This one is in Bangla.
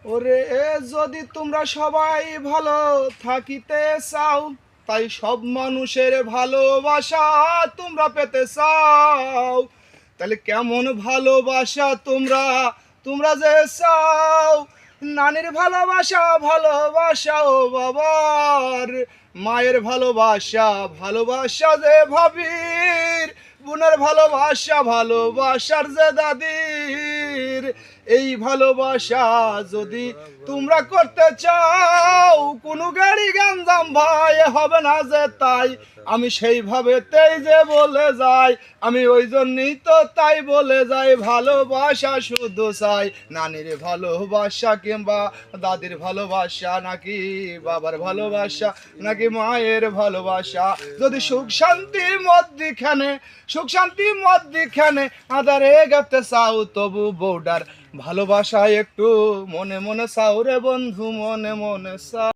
ওরে যদি তোমরা সবাই ভালো থাকিতে চাও, তাই সব মানুষের ভালোবাসা তোমরা পেতে চাও। তাহলে কেমন ভালোবাসা তোমরা তোমরা যে চাও, নানির ভালোবাসা ভালোবাসা ও বাবার, মায়ের ভালোবাসা ভালোবাসা যে ভাবির, বোনের ভালোবাসা ভালোবাসার যে দাদির। এই ভালোবাসা যদি তোমরা করতে চাও, কোনো গাড়ি গাঞ্জাম ভাই হবে না যে তাই। আমি সেইভাবেতেই যে বলে যাই, আমি ওই জন্যই তো তাই বলে যাই, ভালোবাসা শুধু চাই। নানির ভালোবাসা কিংবা দাদির ভালোবাসা, নাকি বাবার ভালোবাসা, নাকি মায়ের ভালোবাসা। যদি সুখ শান্তির মধ্যিখানে সুখ শান্তির মধ্যিখানে আদারে গাতে চাও, তবু বউডার ভালোবাসা একটু মনে মনে চাও রে বন্ধু, মনে মনে চাও।